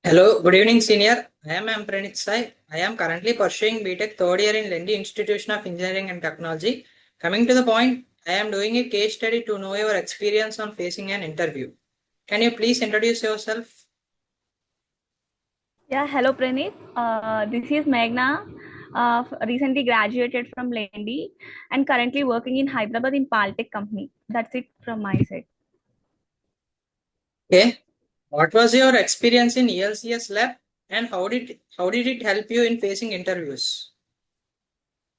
Hello, good evening, senior. I am Praneeth. I am currently pursuing BTech third year in Lendi Institution of Engineering and Technology. Coming to the point, I am doing a case study to know your experience on facing an interview. Can you please introduce yourself? Yeah, hello Praneeth. This is Meghana. Recently graduated from Lendi and currently working in Hyderabad in Paltech company. That's it from my side. Okay. What was your experience in ELCS lab and how did it help you in facing interviews?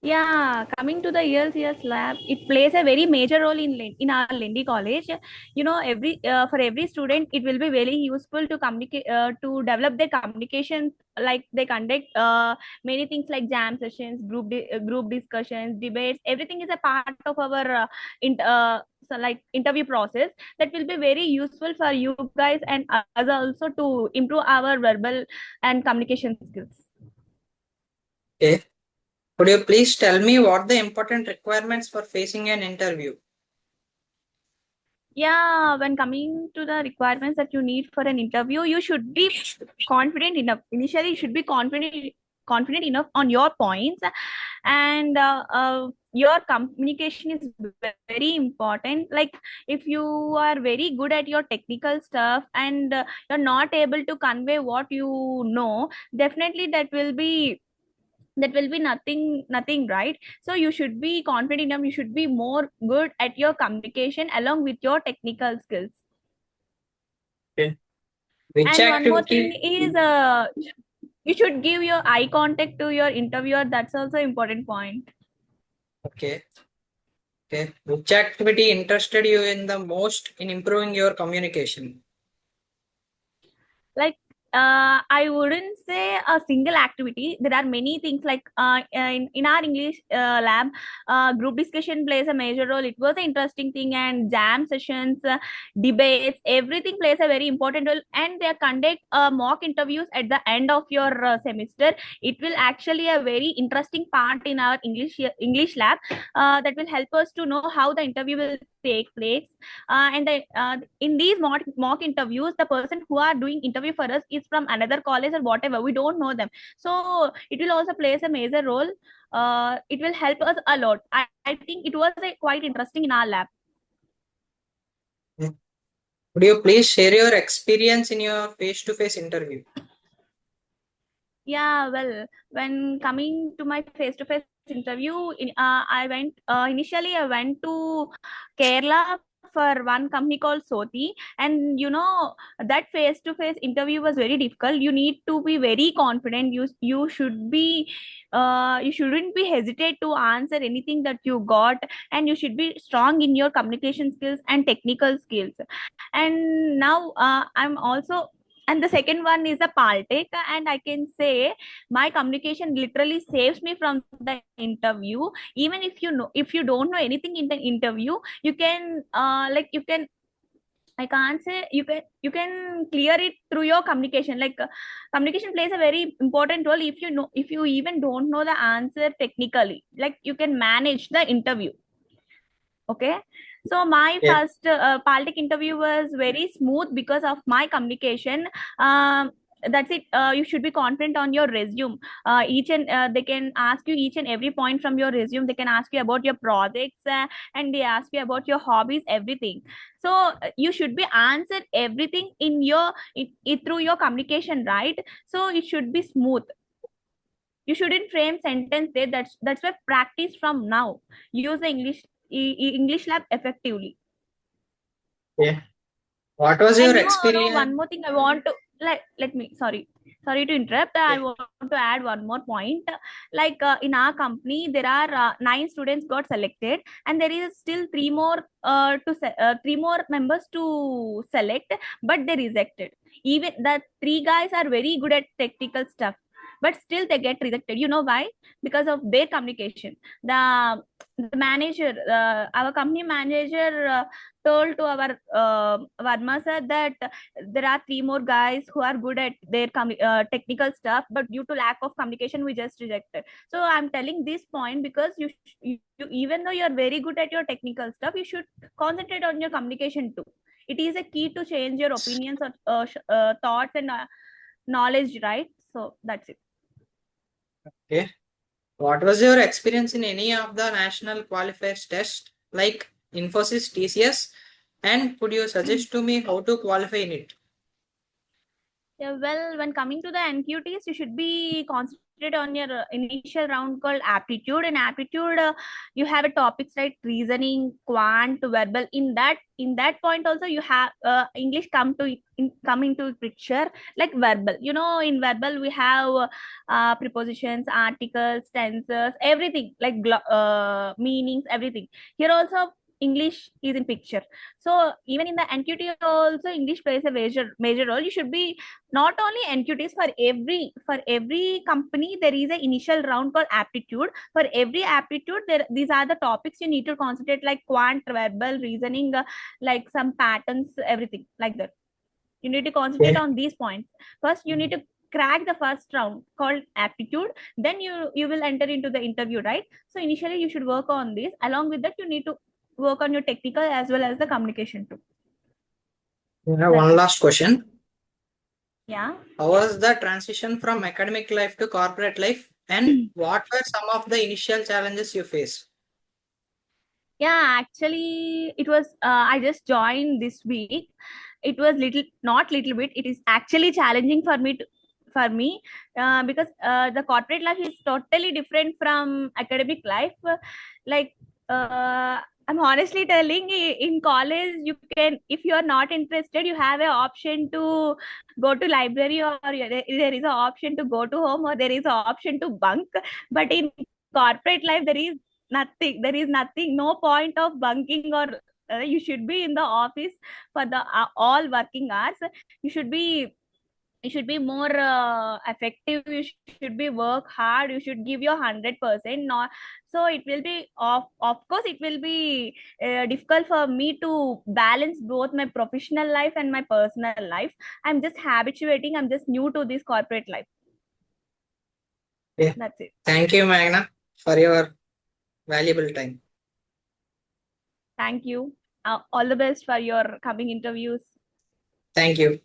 Yeah, coming to the ELCS lab, it plays a very major role in our Lendi college. You know, for every student, it will be very useful to communicate to develop their communication. Like they conduct many things like jam sessions, group discussions, debates. Everything is a part of our interview process that will be very useful for you guys and us also to improve our verbal and communication skills. Okay. Could you please tell me what the important requirements for facing an interview? Yeah, when coming to the requirements that you need for an interview, you should be confident enough. Initially, you should be confident enough on your points, and your communication is very important. Like if you are very good at your technical stuff and you're not able to convey what you know, definitely that will be nothing, right? So you should be confident enough, you should be more good at your communication along with your technical skills. Okay. Which And one more thing activity? is you should give your eye contact to your interviewer. That's also important point. Okay. Okay. Which activity interested you in the most in improving your communication? Like I wouldn't say a single activity. There are many things like in our English lab, group discussion plays a major role. It was an interesting thing, and jam sessions, debates, everything plays a very important role. And they conduct mock interviews at the end of your semester. It will actually a very interesting part in our English lab that will help us to know how the interview will take place. In these mock interviews, the person who are doing interview for us is from another college or whatever, we don't know them, so it will also plays a major role. It will help us a lot. I think it was quite interesting in our lab. Hmm. Would you please share your experience in your face-to-face interview? Yeah, well, when coming to my face-to-face interview, initially I went to Kerala for one company called Soti, and you know that face-to-face interview was very difficult. You need to be very confident. You shouldn't be hesitate to answer anything that you got, and you should be strong in your communication skills and technical skills. And now I'm also, and the second one is a Paltek, and I can say my communication literally saves me from the interview. Even if you don't know anything in the interview, you can you can, I can't say, you can clear it through your communication. Communication plays a very important role. If you even don't know the answer technically, like you can manage the interview. Okay, so my Yeah. first Paltic interview was very smooth because of my communication. That's it. You should be confident on your resume. Each and They can ask you each and every point from your resume. They can ask you about your projects, and they ask you about your hobbies, everything. So you should be answered everything through your communication, right? So it should be smooth. You shouldn't frame sentence there. That's why practice from now. Use the English lab effectively. Yeah. What was And your you know, experience? one more thing I want to let me sorry to interrupt. I Yeah. want to add one more point. In our company, there are 9 students got selected, and there is still three more members to select, but they rejected. Even the 3 guys are very good at technical stuff, but still they get rejected. You know why? Because of their communication. The manager, our company manager, told to our Varma sir that there are 3 more guys who are good at their technical stuff, but due to lack of communication, we just rejected. So I'm telling this point because even though you're very good at your technical stuff, you should concentrate on your communication too. It is a key to change your opinions or thoughts, and knowledge, right? So that's it. Okay. What was your experience in any of the national qualifiers test like Infosys, TCS, and could you suggest to me how to qualify in it? Yeah, well, when coming to the NQTs, you should be concentrated on your initial round called aptitude. In aptitude, you have a topics like reasoning, quant, verbal. In that point also, you have English come into picture like verbal. You know, in verbal we have prepositions, articles, tenses, everything like meanings, everything. Here also English is in picture. So even in the NQT also English plays a major role. You should be not only NQTs, for every company there is an initial round called aptitude. For every aptitude, these are the topics you need to concentrate like quant, verbal, reasoning, like some patterns, everything like that. You need to concentrate Okay. on these points. First, you need to crack the first round called aptitude. Then you will enter into the interview, right? So initially you should work on this. Along with that, you need to work on your technical as well as the communication too. Yeah, That's one it. last question. Yeah. How was the transition from academic life to corporate life, and what were some of the initial challenges you faced? Yeah, actually, it was. I just joined this week. It was not little bit. It is actually challenging for me, because the corporate life is totally different from academic life. Like, I'm honestly telling, in college, you can, if you are not interested, you have an option to go to library, or there is an option to go to home, or there is an option to bunk. But in corporate life, there is nothing, no point of bunking, or you should be in the office for the all working hours. You should be you should be more effective. You should be work hard. You should give your 100%. Not so it will be of course it will be difficult for me to balance both my professional life and my personal life. I'm just habituating. I'm just new to this corporate life. Yeah. That's it. Thank you, Magna, for your valuable time. Thank you. All the best for your coming interviews. Thank you.